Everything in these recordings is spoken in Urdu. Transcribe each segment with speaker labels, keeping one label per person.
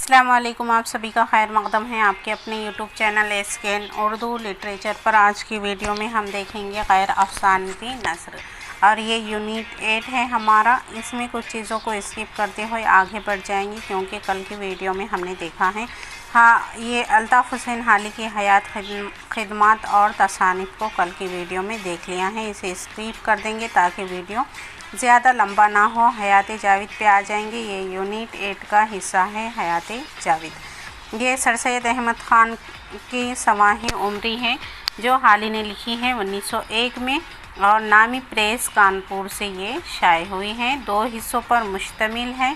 Speaker 1: السلام علیکم، آپ سبھی کا خیر مقدم ہے آپ کے اپنے YouTube channel SKN Urdu literature پر۔ آج کی ویڈیو میں ہم دیکھیں گے غیر افسانوی نثر، اور یہ یونٹ 8 ہے ہمارا۔ اس میں کچھ چیزوں کو اسکپ کرتے ہوئے آگے بڑھ جائیں گے کیونکہ کل کی ویڈیو میں ہم نے دیکھا ہے یہ الطاف حسین حالی کی حیات، خدمات اور تصانیف کو کل کی ویڈیو میں دیکھ لیا ہے۔ اسے اسکپ کر دیں گے تاکہ ویڈیو زیادہ لمبا نہ ہو۔ حیات جاوید پہ آ جائیں گے۔ یہ یونٹ 8 کا حصہ ہے حیات جاوید۔ یہ سر سید احمد خان کی سوانح عمری ہے جو حالی نے لکھی ہے 1901 میں، اور نامی پریس کانپور سے یہ شائع ہوئی ہے۔ 2 حصوں پر مشتمل ہے۔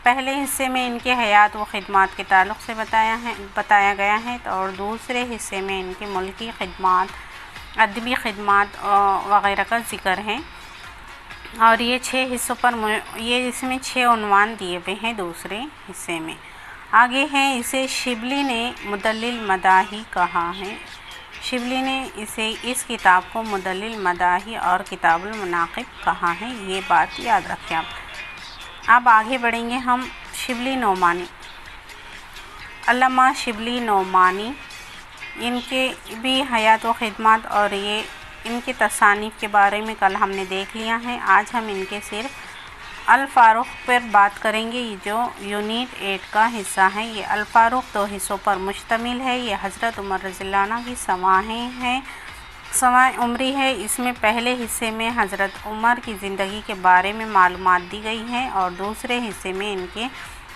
Speaker 1: پہلے حصے میں ان کے حیات و خدمات کے تعلق سے بتایا گیا ہے، اور دوسرے حصے میں ان کی ملکی خدمات، ادبی خدمات وغیرہ کا ذکر ہے۔ اور یہ 6 حصوں پر اس میں 6 عنوان دیے ہوئے ہیں دوسرے حصے میں۔ آگے ہے، اسے شبلی نے مدلل مداحی کہا ہے۔ شبلی نے اس کتاب کو مدلل مداحی اور کتاب المناقب کہا ہے۔ یہ بات یاد رکھیں آپ۔ اب آگے بڑھیں گے ہم۔ شبلی نعمانی، علامہ شبلی نعمانی، ان کے بھی حیات و خدمات اور یہ ان کے تصانیف کے بارے میں کل ہم نے دیکھ لیا ہے۔ آج ہم ان کے صرف الفاروق پر بات کریں گے جو یونٹ 8 کا حصہ ہے۔ یہ الفاروق 2 حصوں پر مشتمل ہے۔ یہ حضرت عمر رضی اللہ عنہ کی سوانح عمری ہے۔ اس میں پہلے حصے میں حضرت عمر کی زندگی کے بارے میں معلومات دی گئی ہیں، اور دوسرے حصے میں ان کے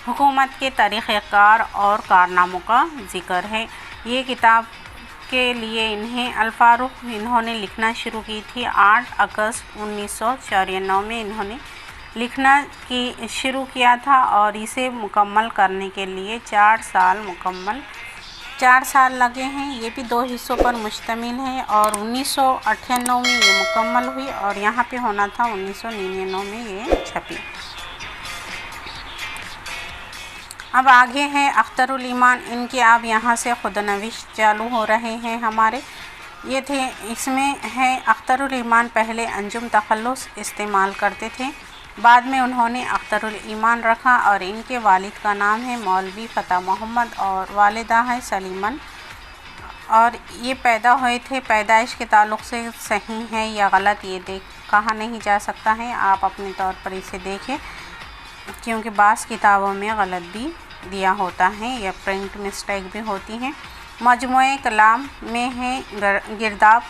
Speaker 1: حکومت کے طریقہ کار اور کارناموں کا ذکر ہے۔ یہ کتاب کے لیے الفاروق انہوں نے لکھنا شروع کی تھی 8 اگست 1994 میں انہوں نے لکھنا شروع کیا تھا، اور اسے مکمل کرنے کے لیے 4 سال لگے ہیں۔ یہ بھی 2 حصوں پر مشتمل ہے، اور 1998 میں یہ مکمل ہوئی، اور یہاں پہ ہونا تھا 1999 میں یہ چھپی۔ اب آگے ہے اختر الایمان، ان کے اب یہاں سے خود نوشت چالو ہو رہے ہیں ہمارے۔ یہ تھے، اس میں ہے اختر الایمان پہلے انجم تخلص استعمال کرتے تھے، بعد میں انہوں نے اختر الایمان رکھا، اور ان کے والد کا نام ہے مولوی فتح محمد اور والدہ ہے سلیمن، اور یہ پیدا ہوئے تھے۔ پیدائش کے تعلق سے صحیح ہے یا غلط یہ کہا نہیں جا سکتا ہے، آپ اپنے طور پر اسے دیکھیں کیونکہ بعض کتابوں میں غلط بھی دیا ہوتا ہے یا پرنٹ مسٹیک بھی ہوتی ہیں۔ مجموعہ کلام میں ہے گرداب،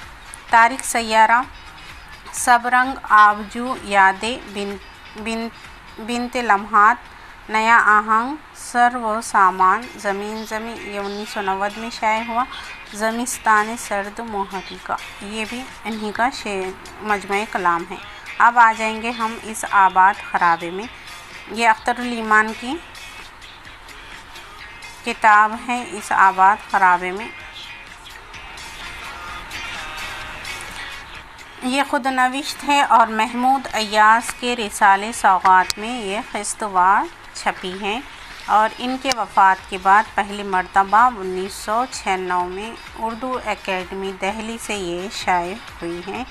Speaker 1: تاریخ سیارہ، سب رنگ آبجو، یادیں، بنت لمحات، نیا آہنگ، سر و سامان، زمین یہ 1990 میں شائع ہوا، زمستان سرد محریقہ، یہ بھی انہی کا مجموعہ کلام ہے۔ اب آ جائیں گے ہم اس آباد خرابے میں۔ یہ اختر الایمان کی کتاب ہے اس آباد خرابے میں۔ یہ خود نوشت ہے، اور محمود ایاز کے رسالے سوغات میں یہ قسط وار چھپی ہے، اور ان کے وفات کے بعد پہلی مرتبہ 1996 میں اردو اکیڈمی دہلی سے یہ شائع ہوئی ہے۔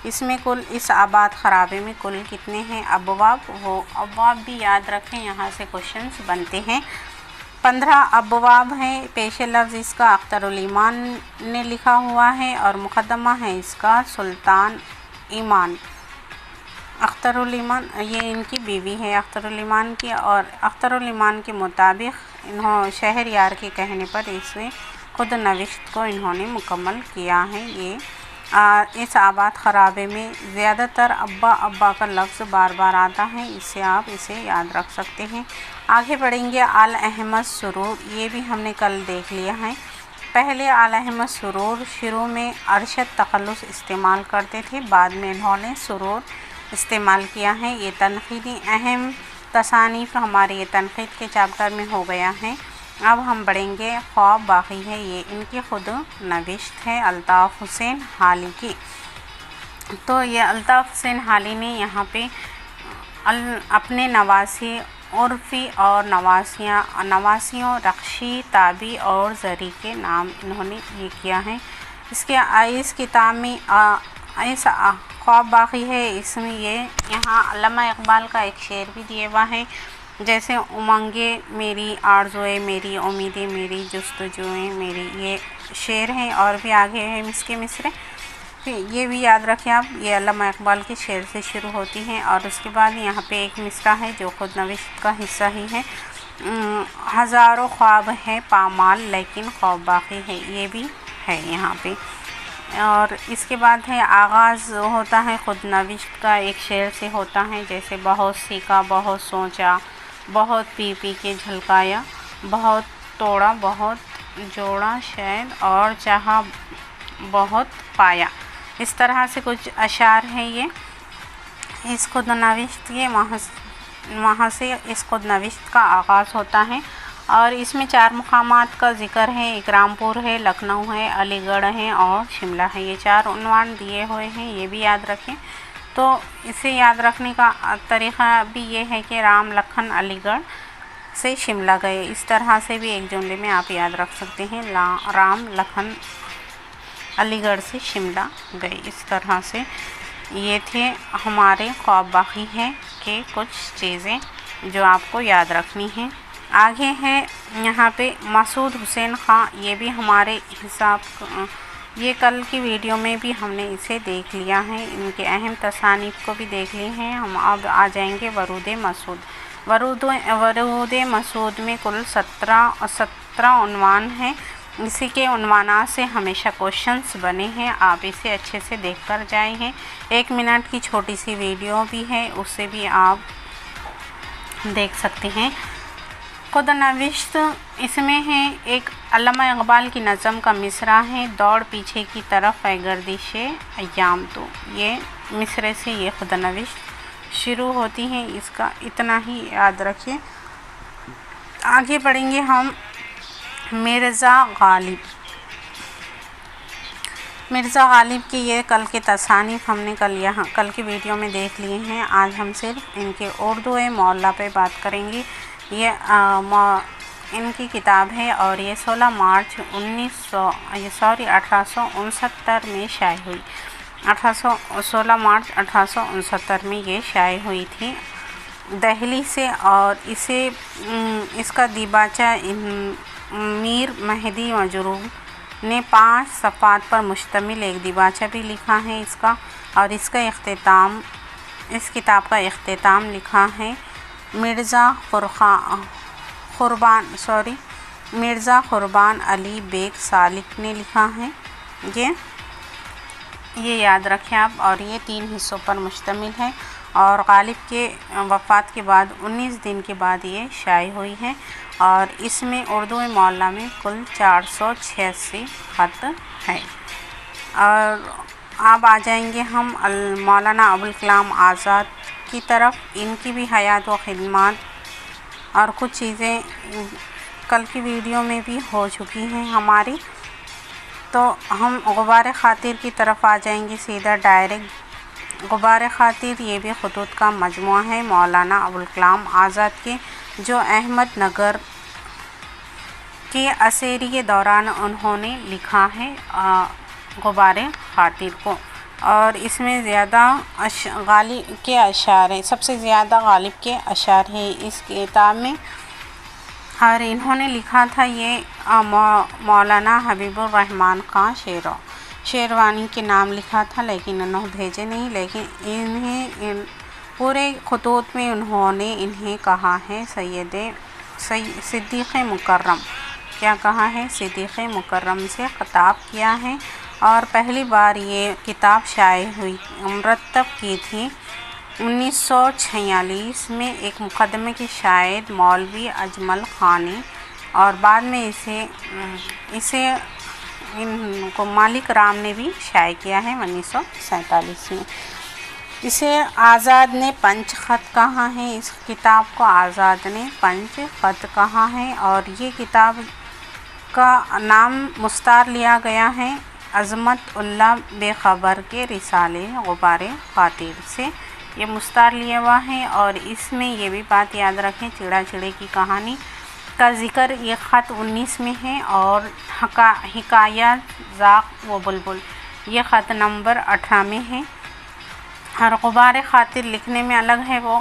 Speaker 1: اس میں اس آباد خرابے میں کل کتنے ہیں ابواب، وہ ابواب بھی یاد رکھیں، یہاں سے کوشچنز بنتے ہیں۔ 15 ابواب ہیں۔ پیش لفظ اس کا اختر الایمان نے لکھا ہوا ہے، اور مقدمہ ہے اس کا سلطان ایمان۔ اختر الایمان یہ ان کی بیوی ہے اختر الایمان کی، اور اختر الایمان کے مطابق شہریار کے کہنے پر اسے خود نوشت کو انہوں نے مکمل کیا ہے۔ اس آباد خرابے میں زیادہ تر ابا کا لفظ بار بار آتا ہے، اس سے آپ اسے یاد رکھ سکتے ہیں۔ آگے بڑھیں گے آل احمد سرور، یہ بھی ہم نے کل دیکھ لیا ہے۔ پہلے آل احمد سرور شروع میں ارشد تخلص استعمال کرتے تھے، بعد میں انہوں نے سرور استعمال کیا ہے۔ یہ تنقیدی اہم تصانیف ہمارے یہ تنقید کے چیپٹر میں ہو گیا ہے۔ اب ہم بڑھیں گے خواب باقی ہے، یہ ان کی خود نوشت ہے الطاف حسین حالی کی۔ تو یہ الطاف حسین حالی نے یہاں پہ اپنے نواسی عرفی اور نواسیوں رخشی، تابی اور زری کے نام انہوں نے یہ کیا ہے۔ اس کتاب میں خواب باقی ہے، اس میں یہاں علامہ اقبال کا ایک شعر بھی دیا ہوا ہے جیسے امنگیں میری، آرزوئیں میری، امیدیں میری، جستجوئیں میری، یہ شعر ہیں اور بھی آگے ہیں اس کے مصرے. یہ بھی یاد رکھیں آپ، یہ علامہ اقبال کے شعر سے شروع ہوتی ہیں. اور اس کے بعد یہاں پہ ایک مصرع ہے جو خود نوشت کا حصہ ہی ہے. ہزاروں خواب ہے پامال لیکن خواب باقی ہے، یہ بھی ہے یہاں پہ. اور اس کے بعد ہے آغاز ہوتا ہے خود نوشت کا ایک شعر سے ہوتا ہے، جیسے بہت سیکھا بہت سوچا، بہت پی پی کے جھلکایا، بہت توڑا بہت جوڑا شاید، اور چاہا بہت پایا. اس طرح سے کچھ اشعار ہیں. یہ اس خود نوشت کے وہاں سے اس خود نوشت کا آغاز ہوتا ہے. اور اس میں 4 مقامات کا ذکر ہے. ایک رامپور ہے، لکھنؤ ہے، علی گڑھ ہے اور شملہ ہے. یہ 4 عنوان دیے ہوئے ہیں، یہ بھی یاد رکھیں. تو اسے یاد رکھنے کا طریقہ بھی یہ ہے کہ رام لکھن علی گڑھ سے شملہ گئے. اس طرح سے بھی ایک جملے میں آپ یاد رکھ سکتے ہیں، رام لکھن علی گڑھ سے شملہ گئے. اس طرح سے یہ تھے ہمارے خواب باقی ہے کہ کچھ چیزیں جو آپ کو یاد رکھنی ہیں. آگے ہے یہاں پہ مسعود حسین خان. یہ بھی ہمارے یہ کل کی ویڈیو میں بھی ہم نے اسے دیکھ لیا ہے، ان کے اہم تصانیف کو بھی دیکھ لی ہیں. ہم اب آ جائیں گے ورود مسعود. ورود مسعود میں کل 17 عنوان ہیں. اسی کے عنوانات سے ہمیشہ کوشچنس بنے ہیں، آپ اسے اچھے سے دیکھ کر جائیں ہیں. 1 منٹ کی چھوٹی سی ویڈیو بھی ہے، اس سے بھی آپ دیکھ سکتے ہیں. خود نوشت اس میں ہے ایک علامہ اقبال کی نظم کا مصرع ہے، دوڑ پیچھے کی طرف اے گردش ایام تو. یہ مصرے سے یہ خود نوشت شروع ہوتی ہے. اس کا اتنا ہی یاد رکھیں. آگے بڑھیں گے ہم. مرزا غالب کی یہ کل کے تصانیف ہم نے کل کی ویڈیو میں دیکھ لیے ہیں. آج ہم صرف ان کے اردو معلیٰ پہ بات کریں گے. یہ ان کی کتاب ہے اور یہ 16 مارچ 1869 میں شائع ہوئی. 16 مارچ 1869 میں یہ شائع ہوئی تھی دہلی سے. اور اس کا دیباچہ میر مہدی مجروح نے 5 صفحات پر مشتمل ایک دیباچہ بھی لکھا ہے اس کا. اور اس کتاب کا اختتام لکھا ہے مرزا قربان علی بیگ سالک نے لکھا ہے. یہ یاد رکھیں آپ. اور یہ 3 حصوں پر مشتمل ہے اور غالب کے وفات کے بعد 19 دن کے بعد یہ شائع ہوئی ہے. اور اس میں اردو معلیٰ میں کل 486 خط ہے. اور اب آ جائیں گے ہم مولانا ابوالکلام آزاد کی طرف. ان کی بھی حیات و خدمات اور کچھ چیزیں کل کی ویڈیو میں بھی ہو چکی ہیں ہماری. تو ہم غبار خاطر کی طرف آ جائیں گے سیدھا ڈائریکٹ. غبار خاطر یہ بھی خطوط کا مجموعہ ہے مولانا ابوالکلام آزاد کے، جو احمد نگر کے اسیری کے دوران انہوں نے لکھا ہے غبار خاطر کو. اور اس میں زیادہ غالب کے اشعار ہیں، سب سے زیادہ غالب کے اشعار ہیں اس کتاب میں. اور انہوں نے لکھا تھا یہ مولانا حبیب الرحمن خان شیروانی کے نام لکھا تھا، لیکن انہوں بھیجے نہیں. لیکن انہیں پورے خطوط میں انہوں نے انہیں کہا ہے صدیق مکرم. کیا کہا ہے؟ صدیق مکرم سے خطاب کیا ہے. اور پہلی بار یہ کتاب شائع ہوئی مرتب کی تھی 1946 میں ایک مقدمے کے شاعر مولوی اجمل خان نے. اور بعد میں اسے ان کو مالک رام نے بھی شائع کیا ہے 1947 میں. اسے آزاد نے 5 خط کہا ہے. اس کتاب کو آزاد نے 5 خط کہا ہے. اور یہ کتاب کا نام مستعار لیا گیا ہے عظمت اللہ بے خبر کے رسالے غبار خاطر سے. یہ مستعار لیا ہوا ہے. اور اس میں یہ بھی بات یاد رکھیں، چڑا چڑے کی کہانی کا ذکر یہ خط 19 میں ہے. اور حکایات زاق و بلبل یہ خط نمبر 18 میں ہے. اور غبار خاطر لکھنے میں الگ ہے، وہ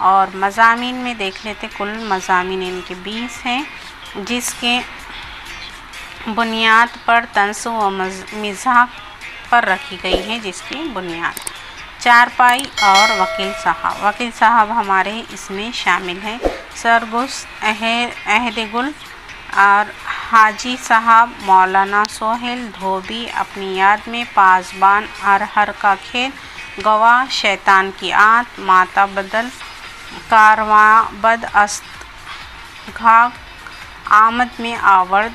Speaker 1: اور مضامین میں دیکھ لیتے، کل مضامین ان کے 20 ہیں، جس کے بنیاد پر طنز و مزاح پر رکھی گئی ہے، جس کی بنیاد چارپائی اور وکیل صاحب ہمارے اس میں شامل ہیں، سرگس، عہد گل اور حاجی صاحب، مولانا سہیل، دھوبی، اپنی یاد میں، پاسبان، ارہر کا کھیل، گواہ، شیطان کی آنت، ماتا بدل، کارواں بد است گھاگ، آمد میں آورد،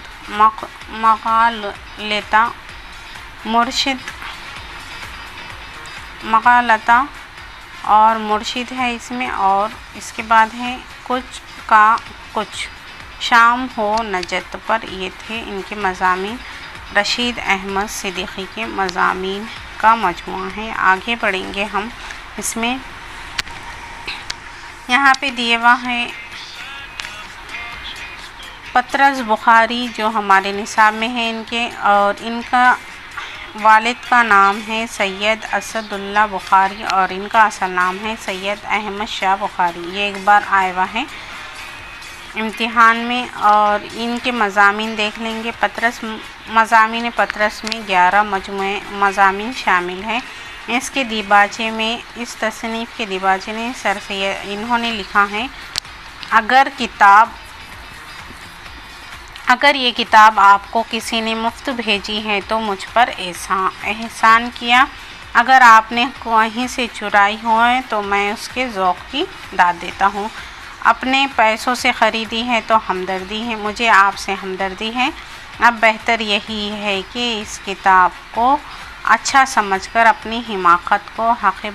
Speaker 1: مغالطہ اور مرشد ہے اس میں، اور اس کے بعد ہے کچھ کا کچھ، شام ہو نجات پر۔ یہ تھے ان کے مضامین، رشید احمد صدیقی کے مضامین کا مجموعہ ہے۔ آگے بڑھیں گے ہم اس میں، یہاں پہ دیے ہوا ہے پطرس بخاری جو ہمارے نصاب میں ہے ان کے، اور ان کا والد کا نام ہے سید اسد اللہ بخاری اور ان کا اصل نام ہے سید احمد شاہ بخاری۔ یہ ایک بار آیا ہوا ہے امتحان میں، اور ان کے مضامین دیکھ لیں گے۔ مضامین پطرس میں 11 مجموعے مضامین شامل ہیں۔ اس کے دیباچے میں، اس تصنیف کے دیباچے نے انہوں نے لکھا ہے، اگر یہ کتاب آپ کو کسی نے مفت بھیجی ہے تو مجھ پر احسان کیا، اگر آپ نے کہیں سے چرائی ہوئے تو میں اس کے ذوق کی داد دیتا ہوں، اپنے پیسوں سے خریدی ہے تو ہمدردی ہے، مجھے آپ سے ہمدردی ہے، اب بہتر یہی ہے کہ اس کتاب کو اچھا سمجھ کر اپنی حماقت کو حق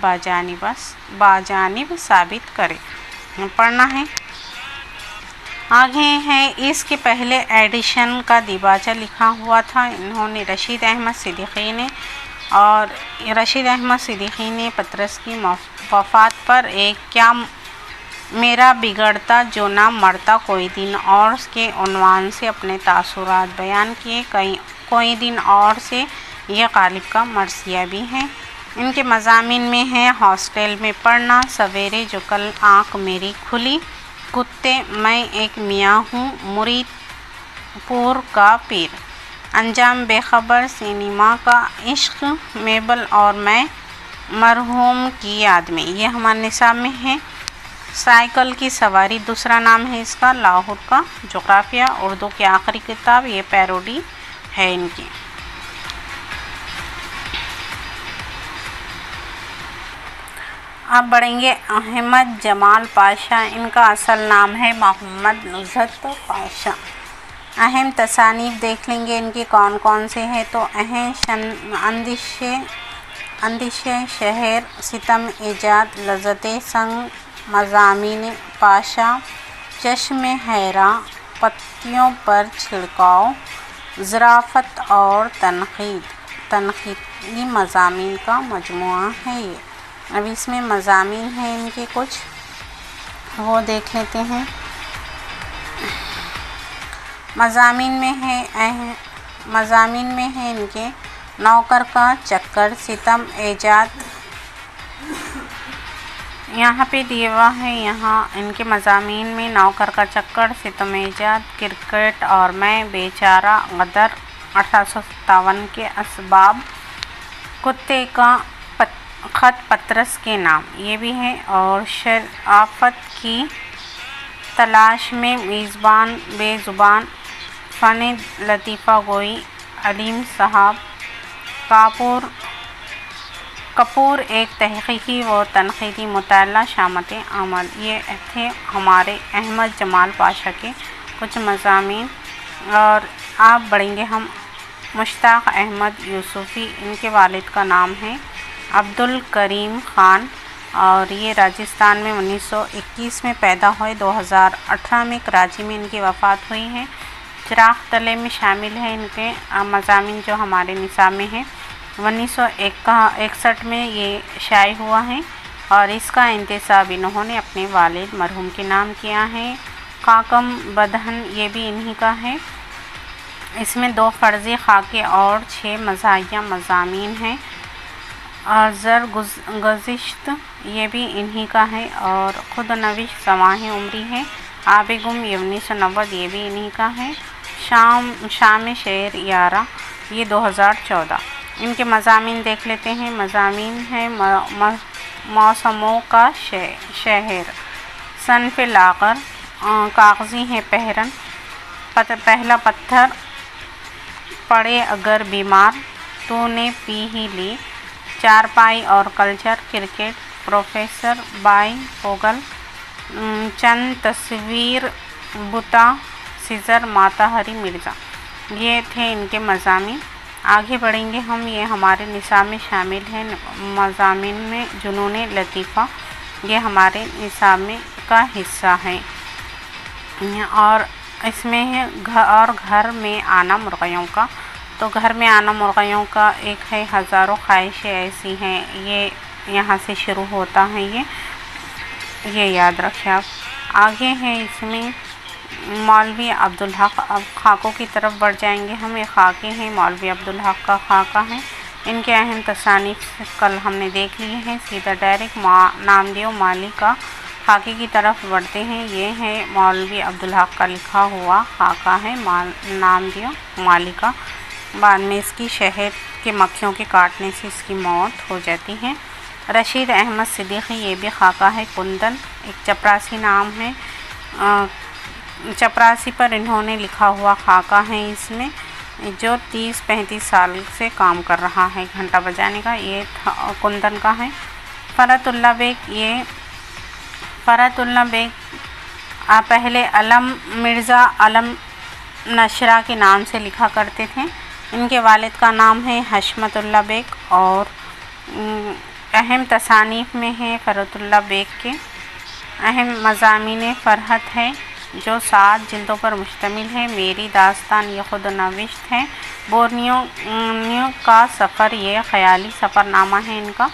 Speaker 1: باجانب ثابت کرے۔ پڑھنا ہے۔ آگے ہے، اس کے پہلے ایڈیشن کا دیباچہ لکھا ہوا تھا انہوں نے رشید احمد صدیقی نے، اور رشید احمد صدیقی نے پطرس کی وفات پر ایک کیا میرا بگڑتا جو نہ مرتا کوئی دن اور کے عنوان سے اپنے تاثرات بیان کیے۔ کوئی دن اور سے یہ غالب کا مرثیہ بھی ہے۔ ان کے مضامین میں ہے، ہاسٹل میں پڑھنا، سویرے جو کل آنکھ میری کھلی، کتے، میں ایک میاں ہوں، مرید پور کا پیر، انجام بے خبر، سینما کا عشق، میبل اور میں، مرحوم کی یاد میں۔ یہ ہمارے نصاب میں ہے۔ سائیکل کی سواری دوسرا نام ہے اس کا، لاہور کا جغرافیہ، اردو کی آخری کتاب، یہ پیروڈی ہے ان کی۔ اب بڑھیں گے احمد جمال پاشا، ان کا اصل نام ہے محمد نزہت پاشا۔ اہم تصانیف دیکھ لیں گے ان کی کون کون سے ہیں تو اندیشے شہر، ستم ایجاد، لذت سنگ، مضامین پاشا، چشم حیراں، پتیوں پر چھڑکاؤ، ظرافت اور تنقیدی مضامین کا مجموعہ ہے یہ۔ اب اس میں مضامین ہیں ان کے کچھ، وہ دیکھ لیتے ہیں۔ مضامین میں ہے ان کے نوکر کا چکر، ستم ایجاد، یہاں پہ دیے ہوا ہے، یہاں ان کے مضامین میں نوکر کا چکر، ستم ایجاد، کرکٹ اور میں، بیچارہ، غدر، 1857 کے اسباب، کتے کا خط پطرس کے نام، یہ بھی ہے، اور شرافت کی تلاش میں، میزبان، بے زبان، فن لطیفہ گوئی، علیم صاحب، کپور، ایک تحقیقی و تنقیدی مطالعہ، شامت عمل۔ یہ تھے ہمارے احمد جمال پاشا کے کچھ مضامین۔ اور آپ بڑھیں گے ہم مشتاق احمد یوسفی، ان کے والد کا نام ہے عبدالکریم خان، اور یہ راجستھان میں 1921 میں پیدا ہوئے، 2018 میں کراچی میں ان کی وفات ہوئی ہے۔ چراغ تلے میں شامل ہیں ان کے مضامین جو ہمارے نصاب میں ہیں، 1961 میں یہ شائع ہوا ہے، اور اس کا انتساب انہوں نے اپنے والد مرحوم کے نام کیا ہے۔ خاکم بدہن، یہ بھی انہی کا ہے۔ اس میں 2 فرضی خاکے اور 6 مزاحیہ مضامین ہیں۔ اور زرگزشت یہ بھی انہی کا ہے، اور خود نوش سماح عمری ہے، آب گم یہ 1990 یہ بھی انہی کا ہے، شام شعر یارا یہ 2014۔ ان کے مضامین دیکھ لیتے ہیں۔ مضامین ہے موسموں کا شہر، صنف لاغر، کاغذی ہے پہرن، پہلا پتھر پڑے اگر بیمار، تو نے پی ہی لی، چارپائی اور کلچر، کرکٹ، پروفیسر بائی پوگل، چند تصویر بتا، سیزر، ماتا ہری مرزا، یہ تھے ان کے مضامین۔ آگے بڑھیں گے ہم۔ یہ ہمارے نصاب میں شامل ہیں مضامین میں جنون لطیفہ، یہ ہمارے نصاب میں کا حصہ ہے، اور اس میں ہے گھر میں آنا مرغیوں کا۔ تو گھر میں آنا مرغیوں کا ایک ہے ہزاروں خواہشیں ایسی ہیں، یہ یہاں سے شروع ہوتا ہے، یہ یاد رکھیں آپ۔ آگے ہے اس میں مولوی عبدالحق۔ اب خاکوں کی طرف بڑھ جائیں گے ہم۔ یہ خاکے ہیں، مولوی عبدالحق کا خاکہ ہے۔ ان کے اہم تصانیف کل ہم نے دیکھ لیے ہیں۔ سیدھا ڈائریکٹ نامدیو مالی کا خاکے کی طرف بڑھتے ہیں۔ یہ ہے مولوی عبدالحق کا لکھا ہوا خاکہ ہے، نامدیو مالی کا۔ بعد میں اس کی شہد کے مکھیوں کے کاٹنے سے اس کی موت ہو جاتی ہے۔ رشید احمد صدیقی، یہ بھی خاکہ ہے، کندن، ایک چپراسی نام ہے، چپراسی پر انہوں نے لکھا ہوا خاکہ ہے اس میں، جو 30-35 سال سے کام کر رہا ہے گھنٹہ بجانے کا، یہ کندن کا ہے۔ فرحت اللہ بیگ، یہ فرحت اللہ بیگ پہلے علم مرزا علم نشرہ کے نام سے لکھا کرتے تھے۔ ان کے والد کا نام ہے حشمت اللہ بیگ، اور اہم تصانیف میں ہے فرحت اللہ بیگ کے اہم مضامین فرحت ہے، جو 7 جلدوں پر مشتمل ہے۔ میری داستان، یہ خود نوشت ہے۔ بورنیو کا سفر، یہ خیالی سفر نامہ ہے ان کا،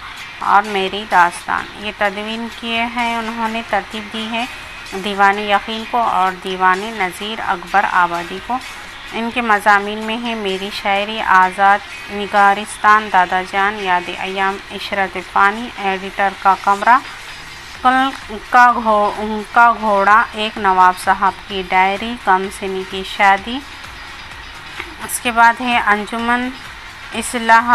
Speaker 1: اور میری داستان یہ تدوین کیے ہیں انہوں نے، ترتیب دی ہے دیوان یقین کو اور دیوان نظیر اکبر آبادی کو۔ ان کے مضامین میں ہے میری شاعری، آزاد نگارستان، دادا جان، یاد ایام، عشرت فانی، ایڈیٹر کا کمرہ، کل کا گھوڑا، ایک نواب صاحب کی ڈائری، کم سنی کی شادی۔ اس کے بعد ہے انجمن، اصلاح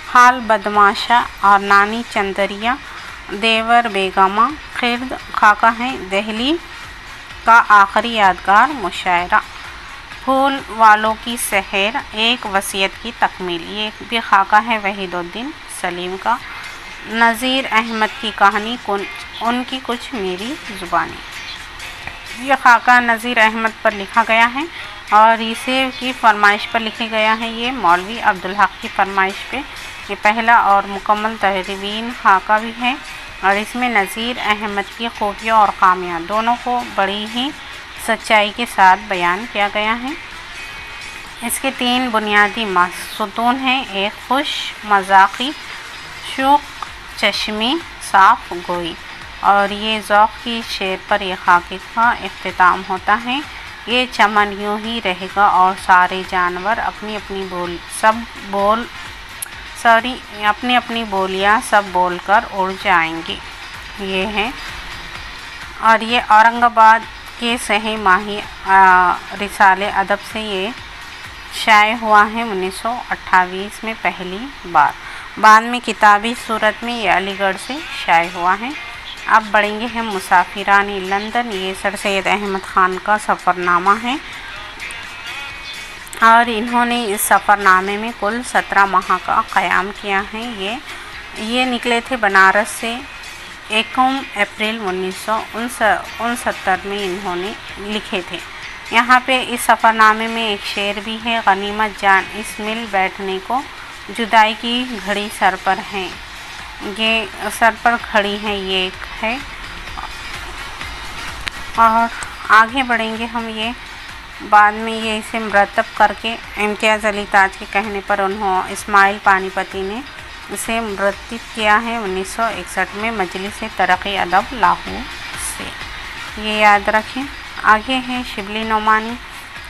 Speaker 1: حال بدماشا اور نانی چندریا، دیور بیگمہ، خرد خاکہ ہے، دہلی کا آخری یادگار مشاعرہ، پھول والوں کی سحر، ایک وصیت کی تکمیل، یہ بھی خاکہ ہے وحید الدین سلیم کا۔ نذیر احمد کی کہانی، ان کی کچھ میری زبانی، یہ خاکہ نذیر احمد پر لکھا گیا ہے، اور اسے کی فرمائش پر لکھا گیا ہے، یہ مولوی عبدالحق کی فرمائش پہ۔ یہ پہلا اور مکمل تدوین خاکہ بھی ہے، اور اس میں نذیر احمد کی خوبیاں اور خامیاں دونوں کو بڑی ہی سچائی کے ساتھ بیان کیا گیا ہے۔ اس کے 3 بنیادی ستون ہیں، ایک خوش مذاقی، شوق چشمی، صاف گوئی، اور یہ ذوق کی شعر پر یہ خاکے کا اختتام ہوتا ہے۔ یہ چمن یوں ہی رہے گا اور سارے جانور اپنی اپنی بولیاں سب بول کر اڑ جائیں گے، یہ ہے۔ اور یہ اورنگ آباد کے صحیح ماہی رسالے ادب سے یہ شائع ہوا ہے 1928 میں پہلی بار، بعد میں کتابی صورت میں یہ علی گڑھ سے شائع ہوا ہے۔ اب بڑھیں گے ہم مسافران لندن، یہ سر سید احمد خان کا سفر نامہ ہے، اور انہوں نے اس سفر نامے میں کل 17 ماہ کا قیام کیا ہے۔ یہ نکلے تھے بنارس سے 1 اپریل 1969 میں انہوں نے لکھے تھے۔ یہاں پہ اس سفر نامے میں ایک شعر بھی ہے، غنیمت جان اس مل بیٹھنے کو، جدائی کی گھڑی سر پر ہے، یہ سر پر کھڑی ہے، یہ ایک ہے۔ اور آگے بڑھیں گے ہم، یہ بعد میں یہ اسے مرتب کر کے امتیاز علی تاج کے کہنے پر اسماعیل پانی پتی نے اسے مرتب کیا ہے 1961 میں مجلس ترقی ادب لاہور سے، یہ یاد رکھیں۔ آگے ہے شبلی نعمانی۔